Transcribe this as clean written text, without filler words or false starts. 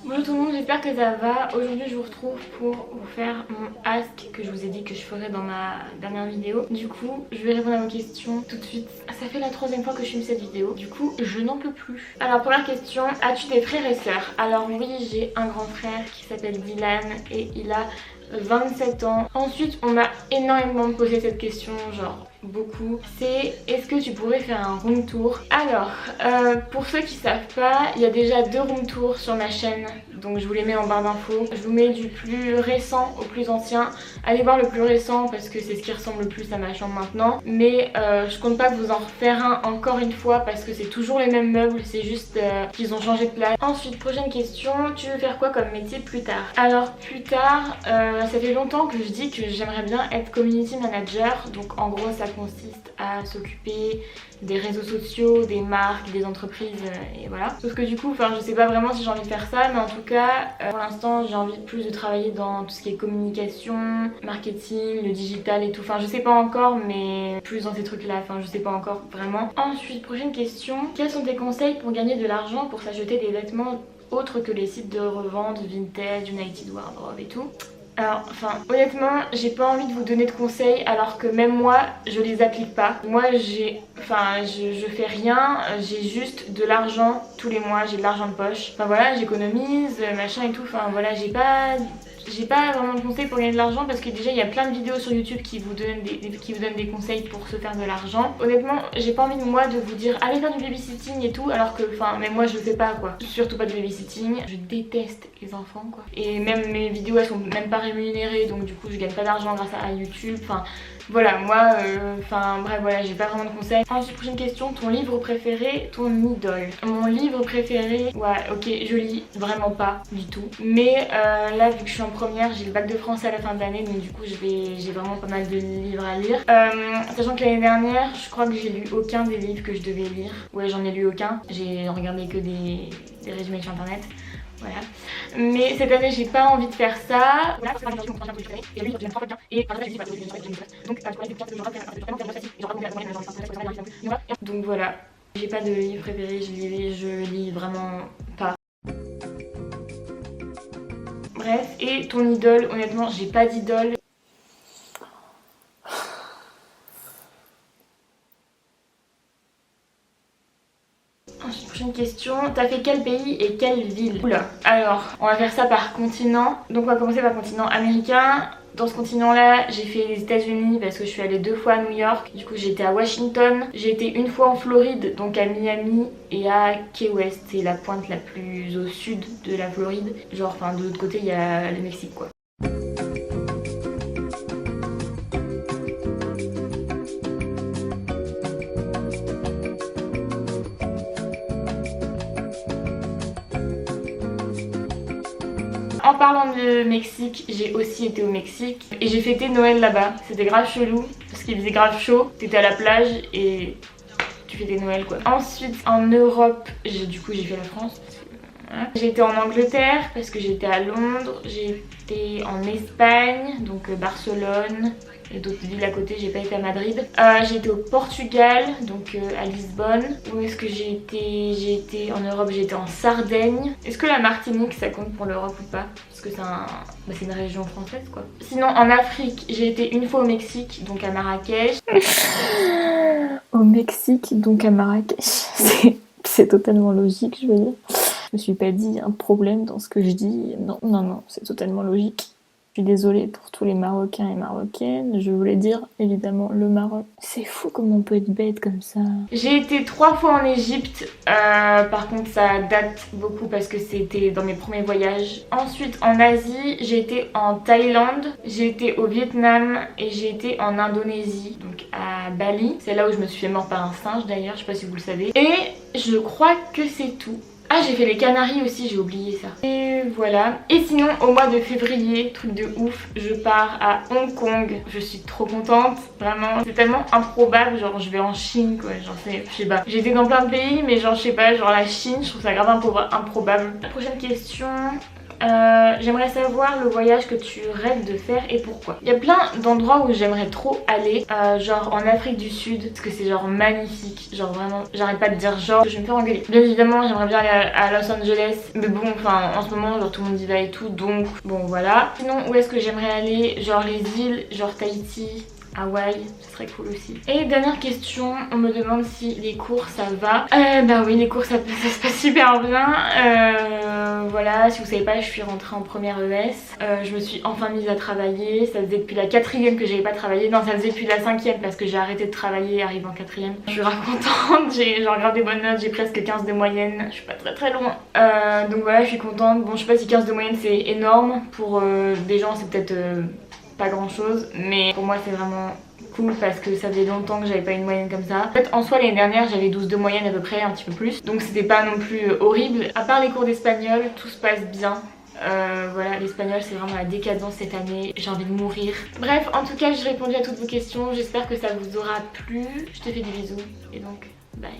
Bonjour tout le monde, j'espère que ça va. Aujourd'hui je vous retrouve pour vous faire mon ask que je vous ai dit que je ferais dans ma dernière vidéo. Du coup je vais répondre à vos questions tout de suite. Ça fait la 3e fois que je filme cette vidéo, du coup je n'en peux plus. Alors première question, as-tu des frères et sœurs? Alors oui, j'ai un grand frère qui s'appelle Dylan et il a 27 ans. Ensuite on m'a énormément posé cette question, genre beaucoup, c'est est-ce que tu pourrais faire un room tour? Alors pour ceux qui savent pas, il y a déjà 2 room tours sur ma chaîne, donc je vous les mets en barre d'infos. Je vous mets du plus récent au plus ancien. Allez voir le plus récent parce que c'est ce qui ressemble le plus à ma chambre maintenant, mais je compte pas vous en refaire un encore une fois parce que c'est toujours les mêmes meubles, c'est juste qu'ils ont changé de place. Ensuite prochaine question, tu veux faire quoi comme métier plus tard? Alors plus tard, ça fait longtemps que je dis que j'aimerais bien être community manager, donc en gros ça consiste à s'occuper des réseaux sociaux, des marques, des entreprises et voilà. Sauf que du coup, je sais pas vraiment si j'ai envie de faire ça, mais en tout cas, pour l'instant, j'ai envie plus de travailler dans tout ce qui est communication, marketing, le digital et tout. Enfin, je sais pas encore, mais plus dans ces trucs-là. Enfin, je sais pas encore vraiment. Ensuite, prochaine question. Quels sont tes conseils pour gagner de l'argent pour s'acheter des vêtements autres que les sites de revente Vinted, United Wardrobe et tout? Alors, honnêtement, j'ai pas envie de vous donner de conseils alors que même moi, je les applique pas. Moi, je fais rien, j'ai juste de l'argent tous les mois, j'ai de l'argent de poche. Enfin voilà, j'économise, machin et tout. Enfin voilà, j'ai pas vraiment de conseils pour gagner de l'argent parce que déjà il y a plein de vidéos sur YouTube qui vous donnent des conseils pour se faire de l'argent. Honnêtement, j'ai pas envie de moi de vous dire allez faire du babysitting et tout alors que même moi je le fais pas quoi. Surtout pas de babysitting. Je déteste les enfants quoi. Et même mes vidéos elles sont même pas rémunérées donc du coup je gagne pas d'argent grâce à YouTube. Voilà, moi, bref, voilà, j'ai pas vraiment de conseils. Ensuite, prochaine question, ton livre préféré, ton idole. Mon livre préféré, ouais, ok, je lis vraiment pas du tout. Mais là, vu que je suis en première, j'ai le bac de français à la fin de l'année, donc du coup, j'ai vraiment pas mal de livres à lire. Sachant que l'année dernière, je crois que j'ai lu aucun des livres que je devais lire. Ouais, j'en ai lu aucun. J'ai regardé que des résumés sur internet. Voilà. Mais cette année, j'ai pas envie de faire ça. Voilà, c'est une prochaine année. Et lui, il 3 fois bien. Et donc voilà. J'ai pas de livre préféré, je lis vraiment pas. Bref, et ton idole, honnêtement, j'ai pas d'idole. Ensuite, prochaine question, t'as fait quel pays et quelle ville? Oula, alors on va faire ça par continent. Donc on va commencer par continent américain. Dans ce continent là, j'ai fait les États-Unis parce que je suis allée 2 fois à New York. Du coup j'ai été à Washington, j'ai été une fois en Floride, donc à Miami et à Key West. C'est la pointe la plus au sud de la Floride. Genre de l'autre côté il y a le Mexique quoi. En parlant de Mexique, j'ai aussi été au Mexique et j'ai fêté Noël là-bas. C'était grave chelou parce qu'il faisait grave chaud. T'étais à la plage et tu fêtais Noël quoi. Ensuite en Europe, j'ai fait la France. Voilà. J'ai été en Angleterre parce que j'étais à Londres. J'ai été en Espagne, donc Barcelone. Et d'autres villes à côté, j'ai pas été à Madrid. J'ai été au Portugal, donc à Lisbonne. Où est-ce que j'ai été? J'ai été en Europe, j'ai été en Sardaigne. Est-ce que la Martinique ça compte pour l'Europe ou pas? Parce que c'est une région française quoi. Sinon en Afrique, j'ai été une fois au Mexique, donc à Marrakech. Au Mexique, donc à Marrakech. C'est totalement logique, je veux dire. Je me suis pas dit un problème dans ce que je dis. Non, c'est totalement logique. Je suis désolée pour tous les Marocains et Marocaines. Je voulais dire évidemment le Maroc. C'est fou comment on peut être bête comme ça. J'ai été 3 fois en Égypte. Par contre ça date beaucoup parce que c'était dans mes premiers voyages. Ensuite en Asie, j'ai été en Thaïlande, j'ai été au Vietnam et j'ai été en Indonésie, donc à Bali. C'est là où je me suis fait mordre par un singe d'ailleurs, je sais pas si vous le savez. Et je crois que c'est tout. Ah, j'ai fait les Canaries aussi, j'ai oublié ça. Et voilà. Et sinon, au mois de février, truc de ouf, je pars à Hong Kong. Je suis trop contente, vraiment. C'est tellement improbable, genre je vais en Chine quoi, genre je sais pas. J'ai été dans plein de pays, mais genre je sais pas, genre la Chine, je trouve ça grave improbable. La prochaine question. J'aimerais savoir le voyage que tu rêves de faire et pourquoi. Il y a plein d'endroits où j'aimerais trop aller, genre en Afrique du Sud, parce que c'est genre magnifique, genre vraiment, j'arrête pas de dire genre, je vais me faire engueuler. Bien évidemment, j'aimerais bien aller à Los Angeles, mais bon, enfin, en ce moment, genre tout le monde y va et tout, donc bon voilà. Sinon, où est-ce que j'aimerais aller? Genre les îles, genre Tahiti, Hawaï, ce serait cool aussi. Et dernière question, on me demande si les cours ça va. Bah oui, les cours ça se passe super bien. Voilà, si vous savez pas, je suis rentrée en première ES. Je me suis enfin mise à travailler. Ça faisait depuis la 4e que j'avais pas travaillé. Non, ça faisait depuis la 5e parce que j'ai arrêté de travailler et arrive en 4e. Je suis grave contente, j'ai genre grave des bonnes notes, j'ai presque 15 de moyenne. Je suis pas très loin. Donc voilà, je suis contente. Bon, je sais pas si 15 de moyenne c'est énorme. Pour des gens, c'est peut-être pas grand chose, mais pour moi c'est vraiment cool parce que ça faisait longtemps que j'avais pas une moyenne comme ça. En fait, en soi, l'année dernière j'avais 12 de moyenne à peu près, un petit peu plus, donc c'était pas non plus horrible. À part les cours d'espagnol, tout se passe bien. Voilà, l'espagnol c'est vraiment la décadence cette année, j'ai envie de mourir. Bref, en tout cas j'ai répondu à toutes vos questions, j'espère que ça vous aura plu. Je te fais des bisous et donc bye.